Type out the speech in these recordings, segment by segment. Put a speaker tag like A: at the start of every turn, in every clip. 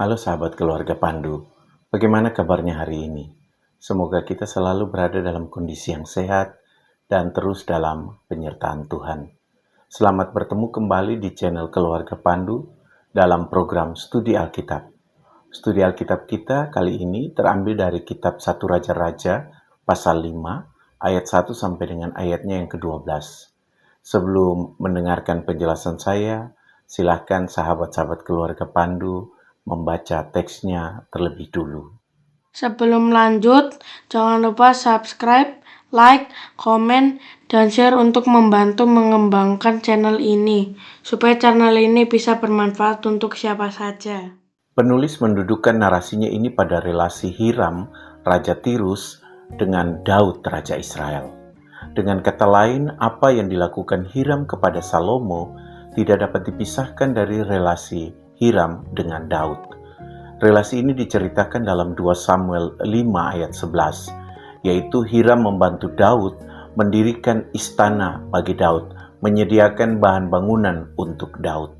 A: Halo sahabat keluarga Pandu, bagaimana kabarnya hari ini? Semoga kita selalu berada dalam kondisi yang sehat dan terus dalam penyertaan Tuhan. Selamat bertemu kembali di channel Keluarga Pandu dalam program Studi Alkitab. Studi Alkitab kita kali ini terambil dari kitab 1 Raja-Raja pasal 5 ayat 1 sampai dengan ayatnya yang ke-12. Sebelum mendengarkan penjelasan saya, silakan sahabat-sahabat keluarga Pandu membaca teksnya terlebih dulu.
B: Sebelum lanjut, jangan lupa subscribe, like, komen, dan share untuk membantu mengembangkan channel ini, supaya channel ini bisa bermanfaat untuk siapa saja.
A: Penulis mendudukkan narasinya ini pada relasi Hiram, Raja Tirus, dengan Daud, Raja Israel. Dengan kata lain, apa yang dilakukan Hiram kepada Salomo tidak dapat dipisahkan dari relasi Hiram dengan Daud. Relasi ini diceritakan dalam 2 Samuel 5 ayat 11, yaitu Hiram membantu Daud mendirikan istana bagi Daud, menyediakan bahan bangunan untuk Daud.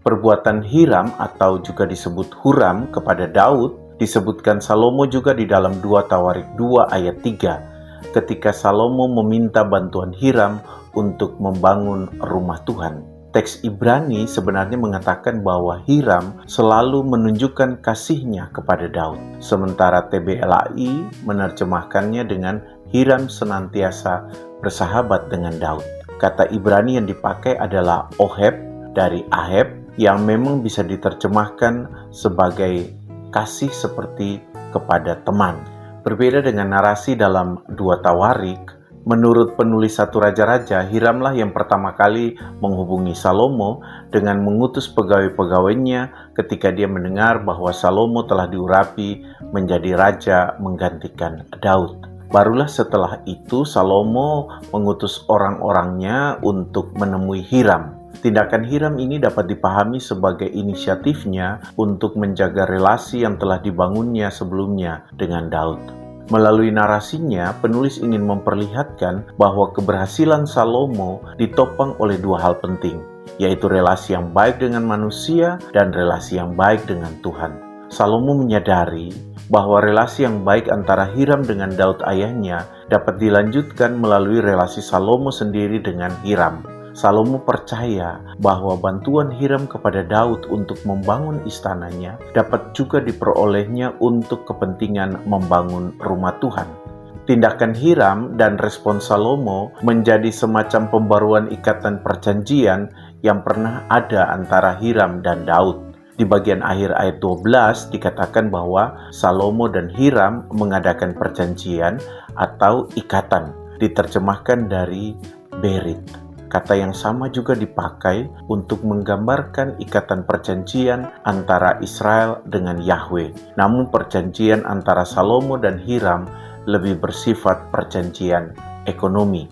A: Perbuatan Hiram atau juga disebut Huram kepada Daud disebutkan Salomo juga di dalam 2 Tawarik 2 ayat 3, ketika Salomo meminta bantuan Hiram untuk membangun rumah Tuhan. Teks Ibrani sebenarnya mengatakan bahwa Hiram selalu menunjukkan kasihnya kepada Daud, sementara TBLAI menerjemahkannya dengan Hiram senantiasa bersahabat dengan Daud. Kata Ibrani yang dipakai adalah Oheb dari Aheb, yang memang bisa diterjemahkan sebagai kasih seperti kepada teman. Berbeda dengan narasi dalam 2 Tawarik, menurut penulis 1 Raja-Raja, Hiramlah yang pertama kali menghubungi Salomo dengan mengutus pegawai-pegawainya ketika dia mendengar bahwa Salomo telah diurapi menjadi raja menggantikan Daud. Barulah setelah itu Salomo mengutus orang-orangnya untuk menemui Hiram. Tindakan Hiram ini dapat dipahami sebagai inisiatifnya untuk menjaga relasi yang telah dibangunnya sebelumnya dengan Daud. Melalui narasinya, penulis ingin memperlihatkan bahwa keberhasilan Salomo ditopang oleh 2 hal penting, yaitu relasi yang baik dengan manusia dan relasi yang baik dengan Tuhan. Salomo menyadari bahwa relasi yang baik antara Hiram dengan Daud ayahnya dapat dilanjutkan melalui relasi Salomo sendiri dengan Hiram. Salomo percaya bahwa bantuan Hiram kepada Daud untuk membangun istananya dapat juga diperolehnya untuk kepentingan membangun rumah Tuhan. Tindakan Hiram dan respon Salomo menjadi semacam pembaruan ikatan perjanjian yang pernah ada antara Hiram dan Daud. Di bagian akhir ayat 12 dikatakan bahwa Salomo dan Hiram mengadakan perjanjian atau ikatan, diterjemahkan dari berit. Kata yang sama juga dipakai untuk menggambarkan ikatan perjanjian antara Israel dengan Yahweh. Namun perjanjian antara Salomo dan Hiram lebih bersifat perjanjian ekonomi.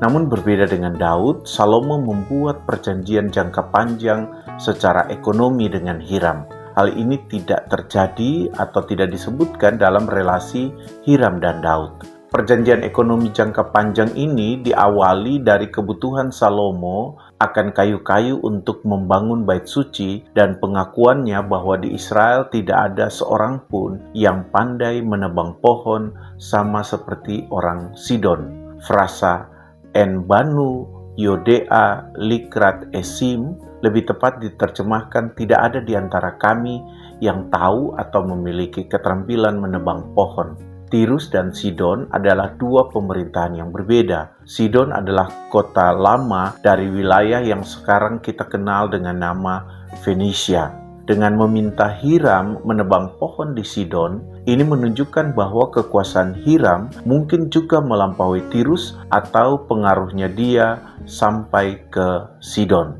A: Namun berbeda dengan Daud, Salomo membuat perjanjian jangka panjang secara ekonomi dengan Hiram. Hal ini tidak terjadi atau tidak disebutkan dalam relasi Hiram dan Daud. Perjanjian ekonomi jangka panjang ini diawali dari kebutuhan Salomo akan kayu-kayu untuk membangun bait suci dan pengakuannya bahwa di Israel tidak ada seorang pun yang pandai menebang pohon sama seperti orang Sidon. Frasa En Banu Yodea Likrat Esim lebih tepat diterjemahkan tidak ada di antara kami yang tahu atau memiliki keterampilan menebang pohon. Tirus dan Sidon adalah 2 pemerintahan yang berbeda. Sidon adalah kota lama dari wilayah yang sekarang kita kenal dengan nama Fenisia. Dengan meminta Hiram menebang pohon di Sidon, ini menunjukkan bahwa kekuasaan Hiram mungkin juga melampaui Tirus atau pengaruhnya dia sampai ke Sidon.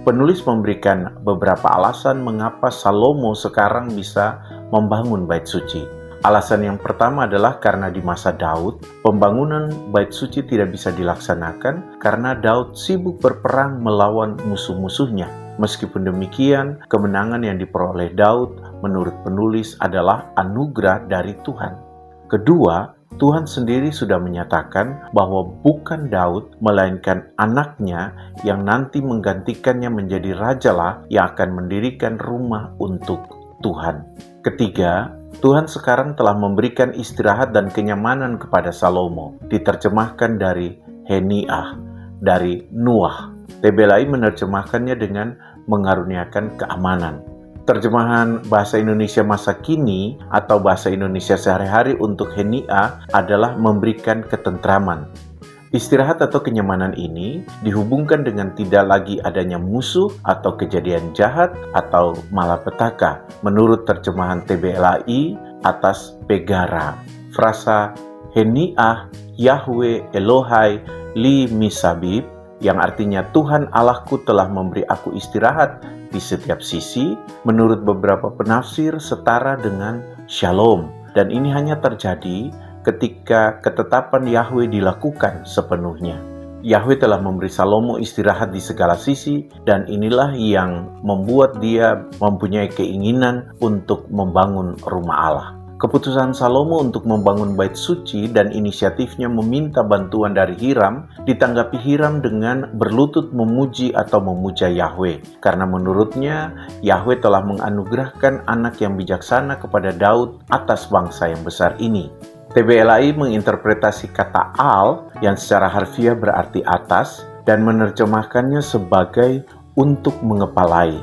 A: Penulis memberikan beberapa alasan mengapa Salomo sekarang bisa membangun bait suci. Alasan yang pertama adalah karena di masa Daud, pembangunan bait suci tidak bisa dilaksanakan karena Daud sibuk berperang melawan musuh-musuhnya. Meskipun demikian, kemenangan yang diperoleh Daud menurut penulis adalah anugerah dari Tuhan. Kedua, Tuhan sendiri sudah menyatakan bahwa bukan Daud, melainkan anaknya yang nanti menggantikannya menjadi rajalah yang akan mendirikan rumah untuk Tuhan. Ketiga, Tuhan sekarang telah memberikan istirahat dan kenyamanan kepada Salomo, diterjemahkan dari Heniah, dari Nuah. TBLAI menerjemahkannya dengan mengaruniakan keamanan. Terjemahan bahasa Indonesia masa kini atau bahasa Indonesia sehari-hari untuk Heniah adalah memberikan ketentraman. Istirahat atau kenyamanan ini dihubungkan dengan tidak lagi adanya musuh atau kejadian jahat atau malapetaka menurut terjemahan TBLAI atas Pegara. Frasa Heniah Yahweh Elohai li misabib yang artinya Tuhan Allahku telah memberi aku istirahat di setiap sisi, menurut beberapa penafsir setara dengan shalom, dan ini hanya terjadi ketika ketetapan Yahweh dilakukan sepenuhnya. Yahweh telah memberi Salomo istirahat di segala sisi, dan inilah yang membuat dia mempunyai keinginan untuk membangun rumah Allah. Keputusan Salomo untuk membangun bait suci dan inisiatifnya meminta bantuan dari Hiram ditanggapi Hiram dengan berlutut memuji atau memuja Yahweh. Karena menurutnya Yahweh telah menganugerahkan anak yang bijaksana kepada Daud atas bangsa yang besar ini. TBLAI menginterpretasi kata al yang secara harfiah berarti atas dan menerjemahkannya sebagai untuk mengepalai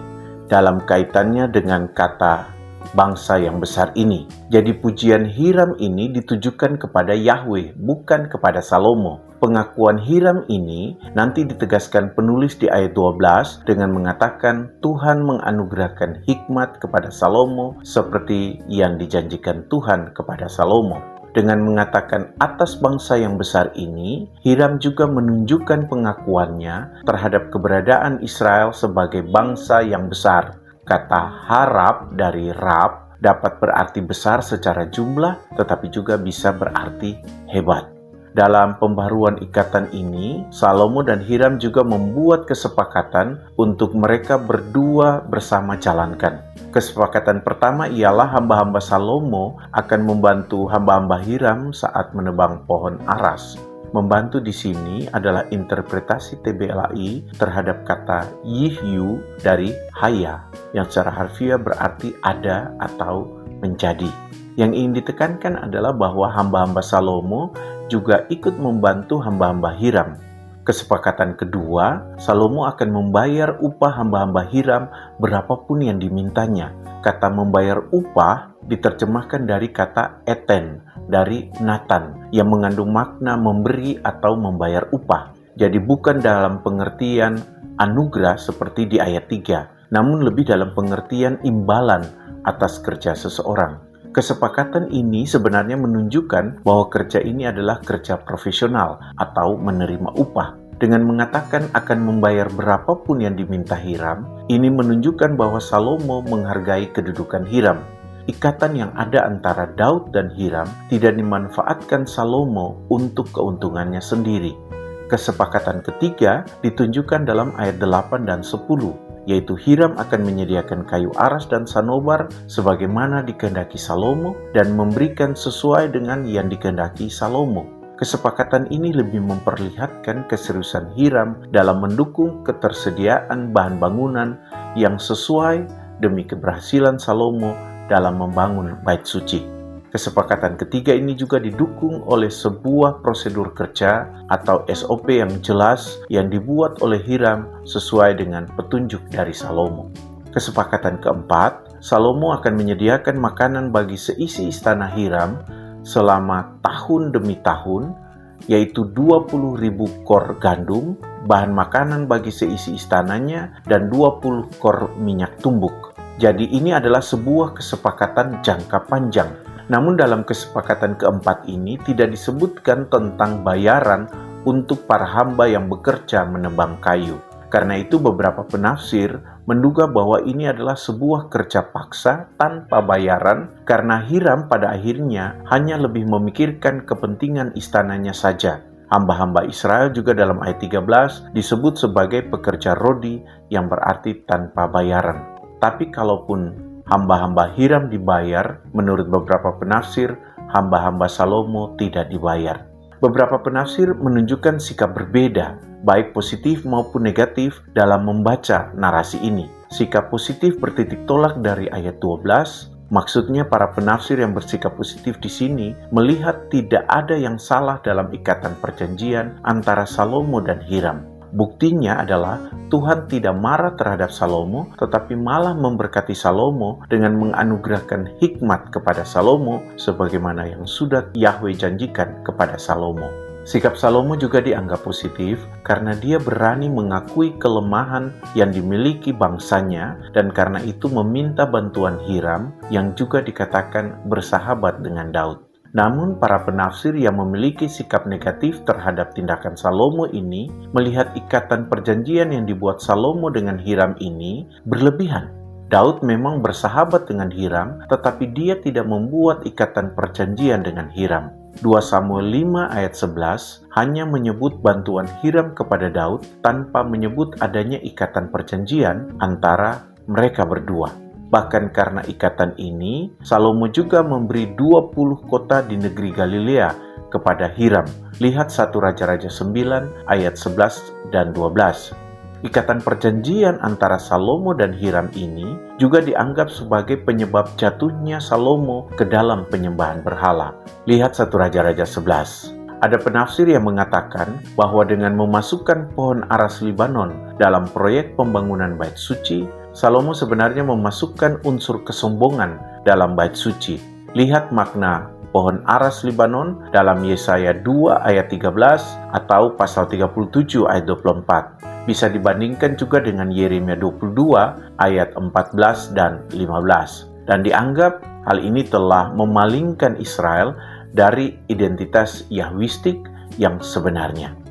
A: dalam kaitannya dengan kata bangsa yang besar ini. Jadi pujian Hiram ini ditujukan kepada Yahweh, bukan kepada Salomo. Pengakuan Hiram ini nanti ditegaskan penulis di ayat 12 dengan mengatakan Tuhan menganugerahkan hikmat kepada Salomo seperti yang dijanjikan Tuhan kepada Salomo. Dengan mengatakan atas bangsa yang besar ini, Hiram juga menunjukkan pengakuannya terhadap keberadaan Israel sebagai bangsa yang besar. Kata harap dari Rab dapat berarti besar secara jumlah, tetapi juga bisa berarti hebat. Dalam pembaharuan ikatan ini, Salomo dan Hiram juga membuat kesepakatan untuk mereka berdua bersama jalankan. Kesepakatan pertama ialah hamba-hamba Salomo akan membantu hamba-hamba Hiram saat menebang pohon aras. Membantu di sini adalah interpretasi TBLAI terhadap kata yihyu dari haya, yang secara harfiah berarti ada atau menjadi. Yang ingin ditekankan adalah bahwa hamba-hamba Salomo juga ikut membantu hamba-hamba Hiram. Kesepakatan kedua, Salomo akan membayar upah hamba-hamba Hiram berapapun yang dimintanya. Kata membayar upah diterjemahkan dari kata eten, dari Nathan, yang mengandung makna memberi atau membayar upah. Jadi bukan dalam pengertian anugerah seperti di ayat 3, namun lebih dalam pengertian imbalan atas kerja seseorang. Kesepakatan ini sebenarnya menunjukkan bahwa kerja ini adalah kerja profesional atau menerima upah. Dengan mengatakan akan membayar berapapun yang diminta Hiram, ini menunjukkan bahwa Salomo menghargai kedudukan Hiram. Ikatan yang ada antara Daud dan Hiram tidak dimanfaatkan Salomo untuk keuntungannya sendiri. Kesepakatan ketiga ditunjukkan dalam ayat 8 dan 10, yaitu Hiram akan menyediakan kayu aras dan sanobar sebagaimana dikehendaki Salomo dan memberikan sesuai dengan yang dikehendaki Salomo. Kesepakatan ini lebih memperlihatkan keseriusan Hiram dalam mendukung ketersediaan bahan bangunan yang sesuai demi keberhasilan Salomo dalam membangun bait suci. Kesepakatan ketiga ini juga didukung oleh sebuah prosedur kerja atau SOP yang jelas yang dibuat oleh Hiram sesuai dengan petunjuk dari Salomo. Kesepakatan keempat, Salomo akan menyediakan makanan bagi seisi istana Hiram selama tahun demi tahun, yaitu 20.000 kor gandum, bahan makanan bagi seisi istananya, dan 20 kor minyak tumbuk. Jadi ini adalah sebuah kesepakatan jangka panjang. Namun dalam kesepakatan keempat ini tidak disebutkan tentang bayaran untuk para hamba yang bekerja menebang kayu. Karena itu beberapa penafsir menduga bahwa ini adalah sebuah kerja paksa tanpa bayaran karena Hiram pada akhirnya hanya lebih memikirkan kepentingan istananya saja. Hamba-hamba Israel juga dalam ayat 13 disebut sebagai pekerja rodi yang berarti tanpa bayaran. Tapi kalaupun hamba-hamba Hiram dibayar, menurut beberapa penafsir, hamba-hamba Salomo tidak dibayar. Beberapa penafsir menunjukkan sikap berbeda, baik positif maupun negatif dalam membaca narasi ini. Sikap positif bertitik tolak dari ayat 12. Maksudnya para penafsir yang bersikap positif di sini melihat tidak ada yang salah dalam ikatan perjanjian antara Salomo dan Hiram. Buktinya adalah Tuhan tidak marah terhadap Salomo, tetapi malah memberkati Salomo dengan menganugerahkan hikmat kepada Salomo sebagaimana yang sudah Yahweh janjikan kepada Salomo. Sikap Salomo juga dianggap positif karena dia berani mengakui kelemahan yang dimiliki bangsanya dan karena itu meminta bantuan Hiram yang juga dikatakan bersahabat dengan Daud. Namun para penafsir yang memiliki sikap negatif terhadap tindakan Salomo ini melihat ikatan perjanjian yang dibuat Salomo dengan Hiram ini berlebihan. Daud memang bersahabat dengan Hiram, tetapi dia tidak membuat ikatan perjanjian dengan Hiram. 2 Samuel 5 ayat 11 hanya menyebut bantuan Hiram kepada Daud tanpa menyebut adanya ikatan perjanjian antara mereka berdua. Bahkan karena ikatan ini, Salomo juga memberi 20 kota di negeri Galilea kepada Hiram. Lihat 1 Raja-Raja 9 ayat 11 dan 12. Ikatan perjanjian antara Salomo dan Hiram ini juga dianggap sebagai penyebab jatuhnya Salomo ke dalam penyembahan berhala. Lihat 1 Raja-Raja 11. Ada penafsir yang mengatakan bahwa dengan memasukkan pohon aras Libanon dalam proyek pembangunan Bait Suci, Salomo sebenarnya memasukkan unsur kesombongan dalam Bait Suci. Lihat makna pohon aras Libanon dalam Yesaya 2 ayat 13 atau pasal 37 ayat 24. Bisa dibandingkan juga dengan Yeremia 22 ayat 14 dan 15. Dan dianggap hal ini telah memalingkan Israel dari identitas Yahwistik yang sebenarnya.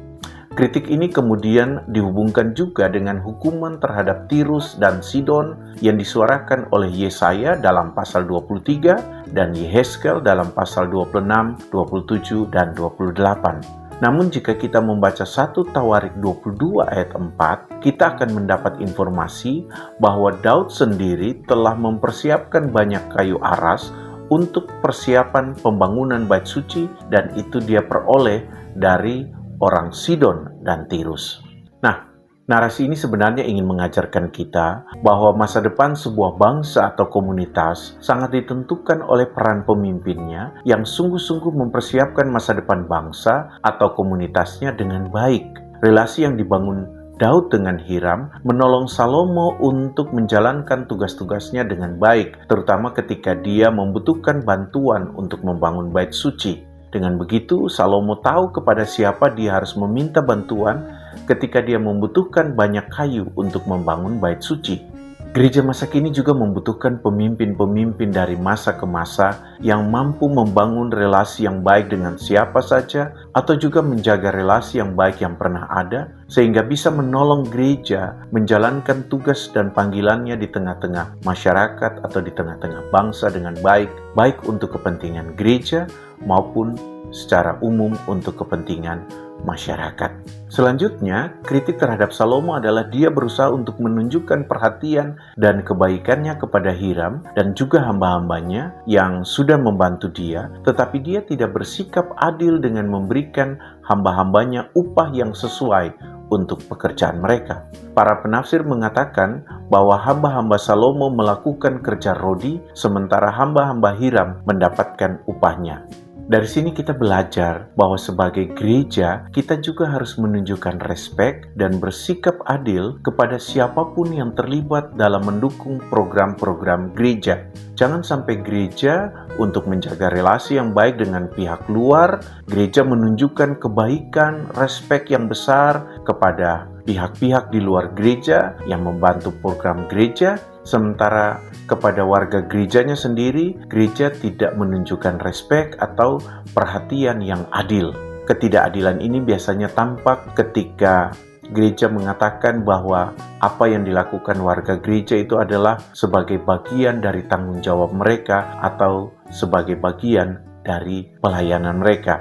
A: Kritik ini kemudian dihubungkan juga dengan hukuman terhadap Tirus dan Sidon yang disuarakan oleh Yesaya dalam pasal 23 dan Yehezkel dalam pasal 26, 27, dan 28. Namun jika kita membaca 1 Tawarik 22 ayat 4, kita akan mendapat informasi bahwa Daud sendiri telah mempersiapkan banyak kayu aras untuk persiapan pembangunan Bait Suci dan itu dia peroleh dari orang Sidon dan Tirus. Nah, narasi ini sebenarnya ingin mengajarkan kita bahwa masa depan sebuah bangsa atau komunitas sangat ditentukan oleh peran pemimpinnya yang sungguh-sungguh mempersiapkan masa depan bangsa atau komunitasnya dengan baik. Relasi yang dibangun Daud dengan Hiram menolong Salomo untuk menjalankan tugas-tugasnya dengan baik, terutama ketika dia membutuhkan bantuan untuk membangun Bait Suci. Dengan begitu, Salomo tahu kepada siapa dia harus meminta bantuan ketika dia membutuhkan banyak kayu untuk membangun Bait Suci. Gereja masa kini juga membutuhkan pemimpin-pemimpin dari masa ke masa yang mampu membangun relasi yang baik dengan siapa saja atau juga menjaga relasi yang baik yang pernah ada sehingga bisa menolong gereja menjalankan tugas dan panggilannya di tengah-tengah masyarakat atau di tengah-tengah bangsa dengan baik, baik untuk kepentingan gereja maupun secara umum untuk kepentingan masyarakat. Selanjutnya, kritik terhadap Salomo adalah dia berusaha untuk menunjukkan perhatian dan kebaikannya kepada Hiram dan juga hamba-hambanya yang sudah membantu dia, tetapi dia tidak bersikap adil dengan memberikan hamba-hambanya upah yang sesuai untuk pekerjaan mereka. Para penafsir mengatakan bahwa hamba-hamba Salomo melakukan kerja rodi, sementara hamba-hamba Hiram mendapatkan upahnya. Dari sini kita belajar bahwa sebagai gereja, kita juga harus menunjukkan respek dan bersikap adil kepada siapapun yang terlibat dalam mendukung program-program gereja. Jangan sampai gereja untuk menjaga relasi yang baik dengan pihak luar, gereja menunjukkan kebaikan, respek yang besar kepada pihak-pihak di luar gereja yang membantu program gereja, sementara kepada warga gerejanya sendiri, gereja tidak menunjukkan respek atau perhatian yang adil. Ketidakadilan ini biasanya tampak ketika gereja mengatakan bahwa apa yang dilakukan warga gereja itu adalah sebagai bagian dari tanggung jawab mereka atau sebagai bagian dari pelayanan mereka.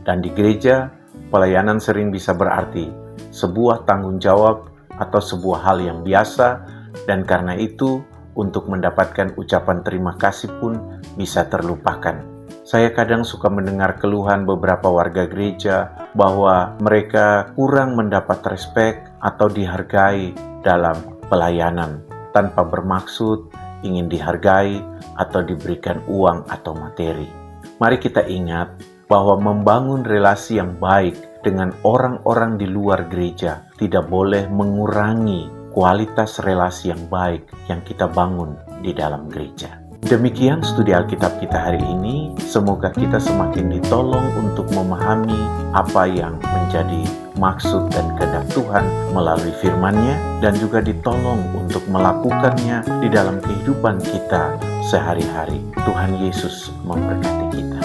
A: Dan di gereja, pelayanan sering bisa berarti sebuah tanggung jawab atau sebuah hal yang biasa, dan karena itu untuk mendapatkan ucapan terima kasih pun bisa terlupakan. Saya kadang suka mendengar keluhan beberapa warga gereja bahwa mereka kurang mendapat respek atau dihargai dalam pelayanan. tanpa bermaksud ingin dihargai atau diberikan uang atau materi. Mari kita ingat bahwa membangun relasi yang baik dengan orang-orang di luar gereja tidak boleh mengurangi kualitas relasi yang baik yang kita bangun di dalam gereja. Demikian studi Alkitab kita hari ini. Semoga kita semakin ditolong untuk memahami apa yang menjadi maksud dan kehendak Tuhan melalui firman-Nya, dan juga ditolong untuk melakukannya di dalam kehidupan kita sehari-hari. Tuhan Yesus memberkati kita.